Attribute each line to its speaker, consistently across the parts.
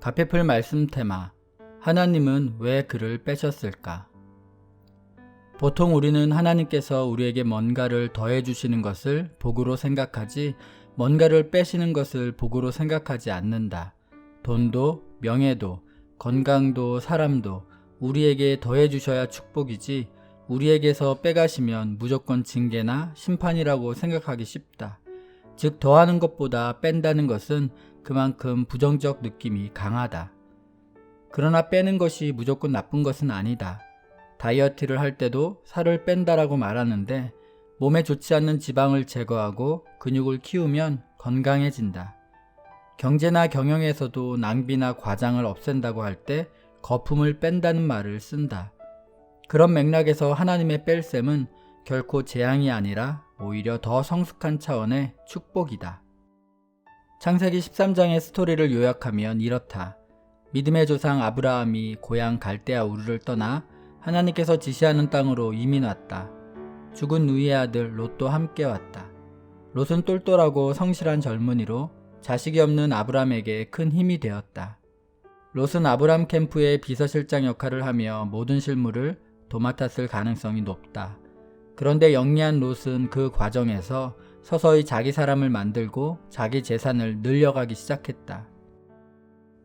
Speaker 1: 가페풀 말씀 테마. 하나님은 왜 그를 빼셨을까? 보통 우리는 하나님께서 우리에게 뭔가를 더해 주시는 것을 복으로 생각하지 뭔가를 빼시는 것을 복으로 생각하지 않는다. 돈도, 명예도, 건강도, 사람도 우리에게 더해 주셔야 축복이지 우리에게서 빼가시면 무조건 징계나 심판이라고 생각하기 쉽다. 즉 더하는 것보다 뺀다는 것은 그만큼 부정적 느낌이 강하다. 그러나 빼는 것이 무조건 나쁜 것은 아니다. 다이어트를 할 때도 살을 뺀다라고 말하는데 몸에 좋지 않는 지방을 제거하고 근육을 키우면 건강해진다. 경제나 경영에서도 낭비나 과장을 없앤다고 할 때 거품을 뺀다는 말을 쓴다. 그런 맥락에서 하나님의 뺄셈은 결코 재앙이 아니라 오히려 더 성숙한 차원의 축복이다. 창세기 13장의 스토리를 요약하면 이렇다. 믿음의 조상 아브라함이 고향 갈대아 우르를 떠나 하나님께서 지시하는 땅으로 이민 왔다. 죽은 누이의 아들 롯도 함께 왔다. 롯은 똘똘하고 성실한 젊은이로 자식이 없는 아브라함에게 큰 힘이 되었다. 롯은 아브라함 캠프의 비서실장 역할을 하며 모든 실무를 도맡았을 가능성이 높다. 그런데 영리한 롯은 그 과정에서 서서히 자기 사람을 만들고 자기 재산을 늘려가기 시작했다.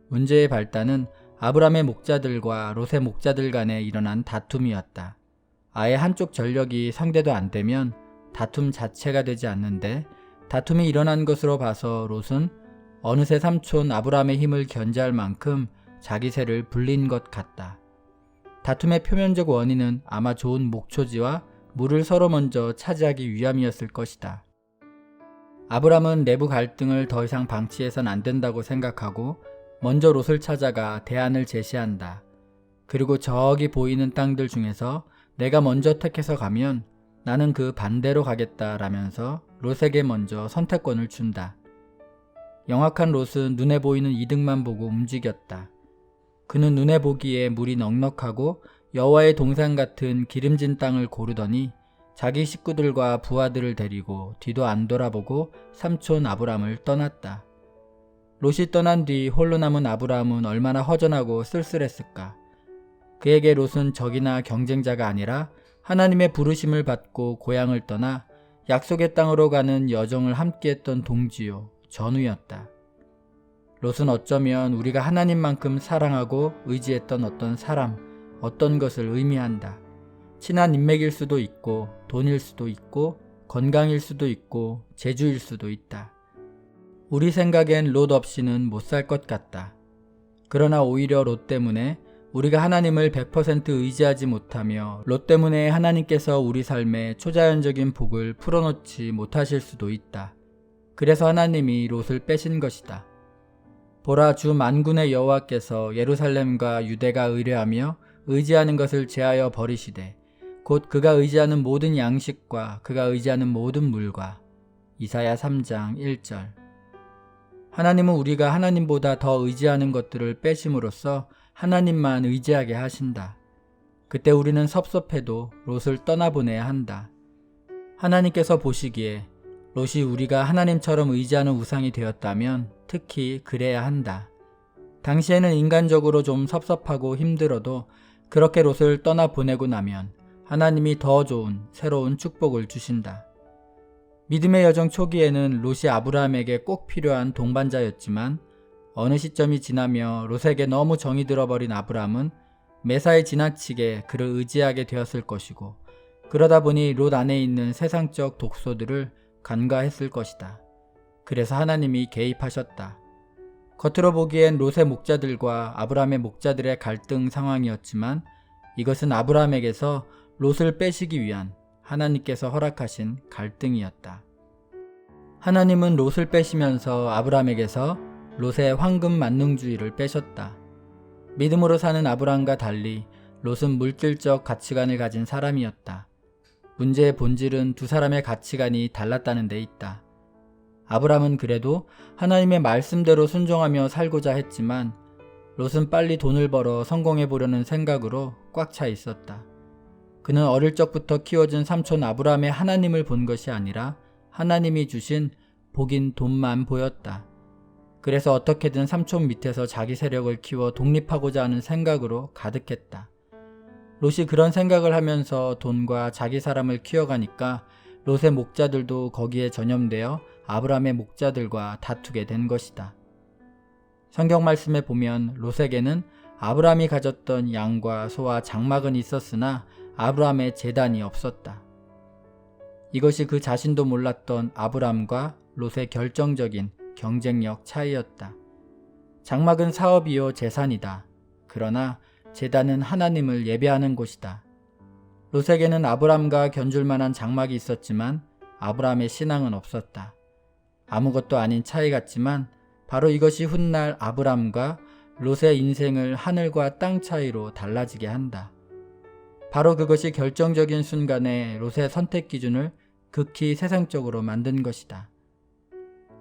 Speaker 1: 문제의 발단은 아브라함의 목자들과 롯의 목자들 간에 일어난 다툼이었다. 아예 한쪽 전력이 상대도 안 되면 다툼 자체가 되지 않는데 다툼이 일어난 것으로 봐서 롯은 어느새 삼촌 아브라함의 힘을 견제할 만큼 자기 세를 불린 것 같다. 다툼의 표면적 원인은 아마 좋은 목초지와 물을 서로 먼저 차지하기 위함이었을 것이다. 아브람은 내부 갈등을 더 이상 방치해선 안 된다고 생각하고 먼저 롯을 찾아가 대안을 제시한다. 그리고 저기 보이는 땅들 중에서 내가 먼저 택해서 가면 나는 그 반대로 가겠다라면서 롯에게 먼저 선택권을 준다. 영악한 롯은 눈에 보이는 이득만 보고 움직였다. 그는 눈에 보기에 물이 넉넉하고 여호와의 동산 같은 기름진 땅을 고르더니 자기 식구들과 부하들을 데리고 뒤도 안 돌아보고 삼촌 아브람을 떠났다. 롯이 떠난 뒤 홀로 남은 아브람은 얼마나 허전하고 쓸쓸했을까. 그에게 롯은 적이나 경쟁자가 아니라 하나님의 부르심을 받고 고향을 떠나 약속의 땅으로 가는 여정을 함께했던 동지요, 전우였다. 롯은 어쩌면 우리가 하나님만큼 사랑하고 의지했던 어떤 사람, 어떤 것을 의미한다. 친한 인맥일 수도 있고 돈일 수도 있고 건강일 수도 있고 재주일 수도 있다. 우리 생각엔 롯 없이는 못 살 것 같다. 그러나 오히려 롯 때문에 우리가 하나님을 100% 의지하지 못하며 롯 때문에 하나님께서 우리 삶에 초자연적인 복을 풀어놓지 못하실 수도 있다. 그래서 하나님이 롯을 빼신 것이다. 보라, 주 만군의 여호와께서 예루살렘과 유대가 의뢰하며 의지하는 것을 제하여 버리시되 곧 그가 의지하는 모든 양식과 그가 의지하는 모든 물과. 이사야 3장 1절. 하나님은 우리가 하나님보다 더 의지하는 것들을 빼심으로써 하나님만 의지하게 하신다. 그때 우리는 섭섭해도 롯을 떠나보내야 한다. 하나님께서 보시기에 롯이 우리가 하나님처럼 의지하는 우상이 되었다면 특히 그래야 한다. 당시에는 인간적으로 좀 섭섭하고 힘들어도 그렇게 롯을 떠나보내고 나면 하나님이 더 좋은 새로운 축복을 주신다. 믿음의 여정 초기에는 롯이 아브라함에게 꼭 필요한 동반자였지만 어느 시점이 지나며 롯에게 너무 정이 들어버린 아브라함은 매사에 지나치게 그를 의지하게 되었을 것이고 그러다 보니 롯 안에 있는 세상적 독소들을 간과했을 것이다. 그래서 하나님이 개입하셨다. 겉으로 보기엔 롯의 목자들과 아브라함의 목자들의 갈등 상황이었지만 이것은 아브라함에게서 롯을 빼시기 위한 하나님께서 허락하신 갈등이었다. 하나님은 롯을 빼시면서 아브라함에게서 롯의 황금 만능주의를 빼셨다. 믿음으로 사는 아브라함과 달리 롯은 물질적 가치관을 가진 사람이었다. 문제의 본질은 두 사람의 가치관이 달랐다는 데 있다. 아브라함은 그래도 하나님의 말씀대로 순종하며 살고자 했지만 롯은 빨리 돈을 벌어 성공해 보려는 생각으로 꽉 차 있었다. 그는 어릴 적부터 키워준 삼촌 아브라함의 하나님을 본 것이 아니라 하나님이 주신 복인 돈만 보였다. 그래서 어떻게든 삼촌 밑에서 자기 세력을 키워 독립하고자 하는 생각으로 가득했다. 롯이 그런 생각을 하면서 돈과 자기 사람을 키워가니까 롯의 목자들도 거기에 전염되어 아브람의 목자들과 다투게 된 것이다. 성경 말씀에 보면 롯에게는 아브람이 가졌던 양과 소와 장막은 있었으나 아브람의 제단이 없었다. 이것이 그 자신도 몰랐던 아브람과 롯의 결정적인 경쟁력 차이였다. 장막은 사업이요 재산이다. 그러나 제단은 하나님을 예배하는 곳이다. 롯에게는 아브람과 견줄 만한 장막이 있었지만 아브람의 신앙은 없었다. 아무것도 아닌 차이 같지만 바로 이것이 훗날 아브람과 롯의 인생을 하늘과 땅 차이로 달라지게 한다. 바로 그것이 결정적인 순간에 롯의 선택 기준을 극히 세상적으로 만든 것이다.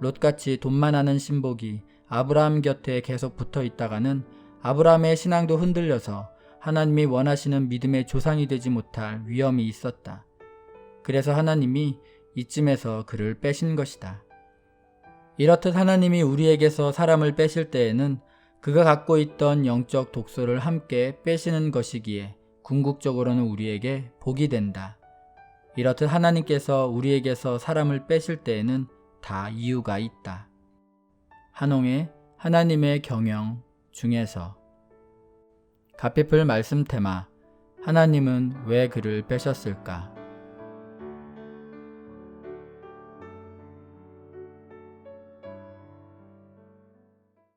Speaker 1: 롯같이 돈만 아는 신복이 아브라함 곁에 계속 붙어 있다가는 아브라함의 신앙도 흔들려서 하나님이 원하시는 믿음의 조상이 되지 못할 위험이 있었다. 그래서 하나님이 이쯤에서 그를 빼신 것이다. 이렇듯 하나님이 우리에게서 사람을 빼실 때에는 그가 갖고 있던 영적 독소를 함께 빼시는 것이기에 궁극적으로는 우리에게 복이 된다. 이렇듯 하나님께서 우리에게서 사람을 빼실 때에는 다 이유가 있다. 한홍의 하나님의 경영 중에서 가피풀 말씀 테마 하나님은 왜 그를 빼셨을까?